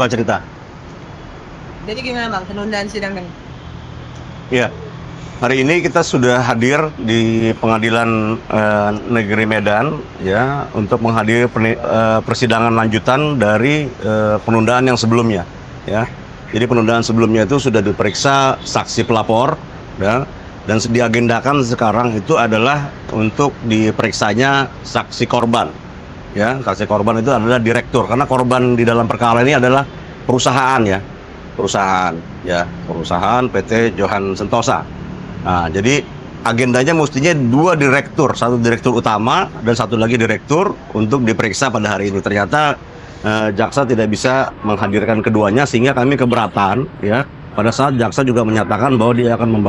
beberapa cerita. Jadi gimana Bang penundaan sidang ini? Iya, hari ini kita sudah hadir di Pengadilan Negeri Medan ya untuk menghadiri persidangan lanjutan dari penundaan yang sebelumnya ya. Jadi penundaan sebelumnya itu sudah diperiksa saksi pelapor ya, dan diagendakan sekarang itu adalah untuk diperiksanya saksi korban. Ya, saksi korban itu adalah direktur, karena korban di dalam perkara ini adalah perusahaan ya, perusahaan PT Johan Sentosa. Nah, jadi agendanya mestinya 2 direktur, 1 direktur utama dan 1 lagi direktur untuk diperiksa pada hari ini. Ternyata jaksa tidak bisa menghadirkan keduanya sehingga kami keberatan ya. Pada saat jaksa juga menyatakan bahwa dia akan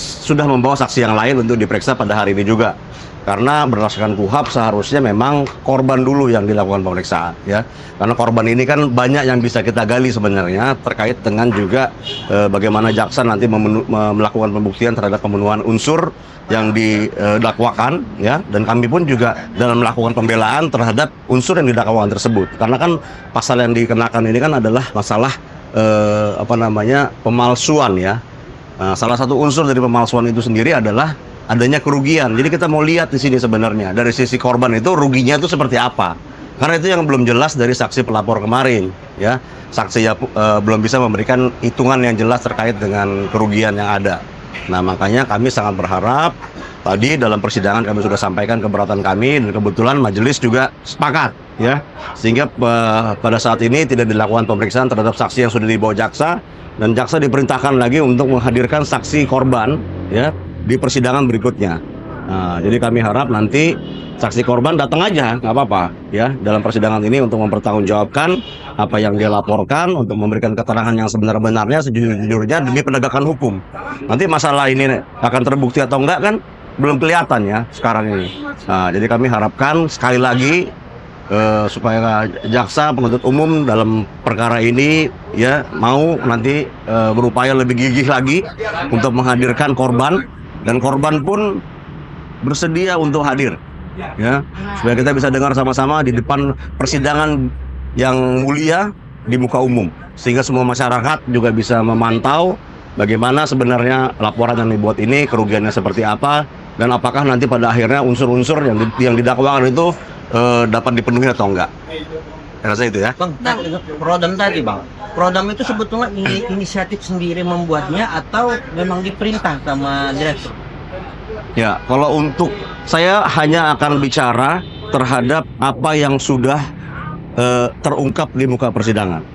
sudah membawa saksi yang lain untuk diperiksa pada hari ini juga. Karena berdasarkan KUHP seharusnya memang korban dulu yang dilakukan pemeriksaan ya. Karena korban ini kan banyak yang bisa kita gali sebenarnya terkait dengan juga bagaimana jaksa nanti melakukan pembuktian terhadap pemenuhan unsur yang didakwakan ya, dan kami pun juga dalam melakukan pembelaan terhadap unsur yang didakwakan tersebut. Karena kan pasal yang dikenakan ini kan adalah masalah pemalsuan ya. Nah, salah satu unsur dari pemalsuan itu sendiri adalah adanya kerugian. Jadi kita mau lihat di sini sebenarnya dari sisi korban itu ruginya itu seperti apa. Karena itu yang belum jelas dari saksi pelapor kemarin ya. Saksi belum bisa memberikan hitungan yang jelas terkait dengan kerugian yang ada. Nah, makanya kami sangat berharap tadi dalam persidangan kami sudah sampaikan keberatan kami, dan kebetulan majelis juga sepakat ya. Sehingga pada saat ini tidak dilakukan pemeriksaan terhadap saksi yang sudah dibawa jaksa, dan jaksa diperintahkan lagi untuk menghadirkan saksi korban ya di persidangan berikutnya. Nah, jadi kami harap nanti saksi korban datang aja, nggak apa-apa ya, dalam persidangan ini untuk mempertanggungjawabkan apa yang dia laporkan, untuk memberikan keterangan yang sebenar-benarnya, sejujur-jujurnya demi penegakan hukum. Nanti masalah ini akan terbukti atau enggak kan belum kelihatan ya sekarang ini. Nah, jadi kami harapkan sekali lagi supaya jaksa penuntut umum dalam perkara ini ya mau nanti berupaya lebih gigih lagi untuk menghadirkan korban, dan korban pun bersedia untuk hadir ya, supaya kita bisa dengar sama-sama di depan persidangan yang mulia di muka umum, sehingga semua masyarakat juga bisa memantau bagaimana sebenarnya laporan yang dibuat ini, kerugiannya seperti apa, dan apakah nanti pada akhirnya unsur-unsur yang didakwakan itu dapat dipenuhi atau enggak. Saya rasa itu ya. Bang, Prodam tadi Bang, Prodam itu sebetulnya inisiatif sendiri membuatnya atau memang diperintah sama direktur? Ya, kalau untuk saya hanya akan bicara terhadap apa yang sudah terungkap di muka persidangan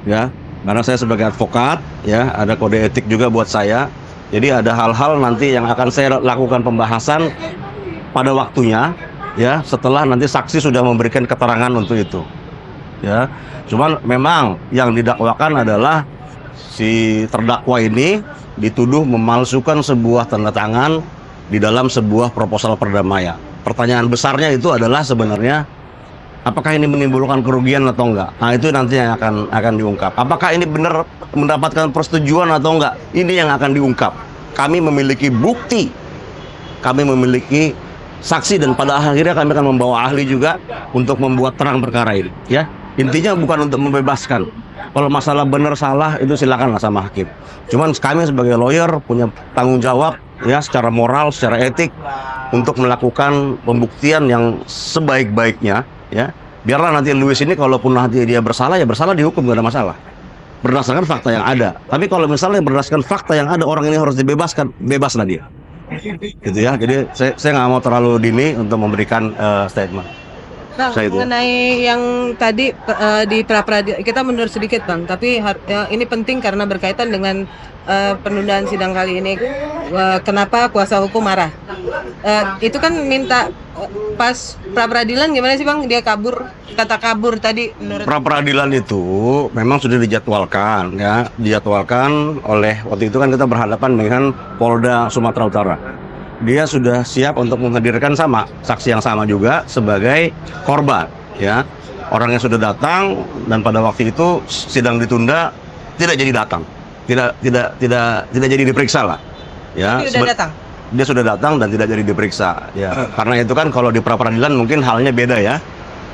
ya, karena saya sebagai advokat ya, ada kode etik juga buat saya. Jadi ada hal-hal nanti yang akan saya lakukan pembahasan pada waktunya ya, setelah nanti saksi sudah memberikan keterangan untuk itu ya. Cuman memang yang didakwakan adalah si terdakwa ini dituduh memalsukan sebuah tanda tangan di dalam sebuah proposal perdamaian. Pertanyaan besarnya itu adalah sebenarnya apakah ini menimbulkan kerugian atau enggak. Nah, itu nanti yang akan diungkap. Apakah ini benar mendapatkan persetujuan atau enggak? Ini yang akan diungkap. Kami memiliki bukti, kami memiliki saksi, dan pada akhirnya kami akan membawa ahli juga untuk membuat terang perkara ini ya. Intinya bukan untuk membebaskan. Kalau masalah benar salah itu silakanlah sama hakim. Cuman kami sebagai lawyer punya tanggung jawab ya, secara moral, secara etik, untuk melakukan pembuktian yang sebaik-baiknya ya. Biarlah nanti Luis ini kalaupun nanti dia bersalah, ya bersalah, dihukum, gak ada masalah berdasarkan fakta yang ada. Tapi kalau misalnya berdasarkan fakta yang ada orang ini harus dibebaskan, bebaslah dia gitu ya. Jadi saya nggak mau terlalu dini untuk memberikan statement. Bang, mengenai yang tadi di pra-peradilan, kita mundur sedikit Bang, tapi ini penting karena berkaitan dengan penundaan sidang kali ini. Kenapa kuasa hukum marah? Itu kan minta pas pra-peradilan gimana sih Bang? Dia kabur, kata kabur tadi menurut pra-peradilan itu memang sudah dijadwalkan ya, dijadwalkan oleh, waktu itu kan kita berhadapan dengan Polda Sumatera Utara. Dia sudah siap untuk menghadirkan saksi yang sama juga sebagai korban ya. Orangnya sudah datang, dan pada waktu itu sidang ditunda, tidak jadi datang. Tidak jadi diperiksa lah ya. Dia sudah datang dan tidak jadi diperiksa ya. Karena itu kan kalau di pra-peradilan mungkin halnya beda ya.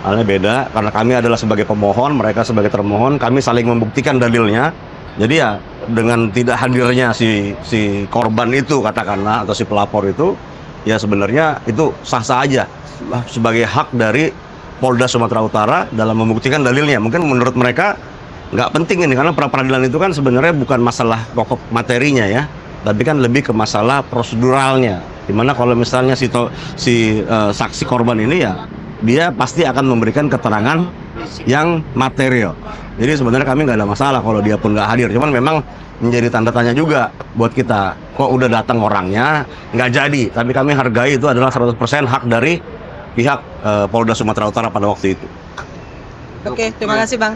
Halnya beda karena kami adalah sebagai pemohon, mereka sebagai termohon, kami saling membuktikan dalilnya. Jadi ya dengan tidak hadirnya si korban itu katakanlah atau si pelapor itu, ya sebenarnya itu sah-sah aja sebagai hak dari Polda Sumatera Utara dalam membuktikan dalilnya. Mungkin menurut mereka nggak penting ini karena pra-peradilan itu kan sebenarnya bukan masalah pokok materinya ya, tapi kan lebih ke masalah proseduralnya. Dimana kalau misalnya saksi korban ini ya dia pasti akan memberikan keterangan yang material. Jadi sebenarnya kami nggak ada masalah kalau dia pun nggak hadir. Cuman memang menjadi tanda tanya juga buat kita. Kok udah datang orangnya nggak jadi. Tapi kami hargai itu adalah 100% hak dari pihak Polda Sumatera Utara pada waktu itu. Oke, terima kasih Bang.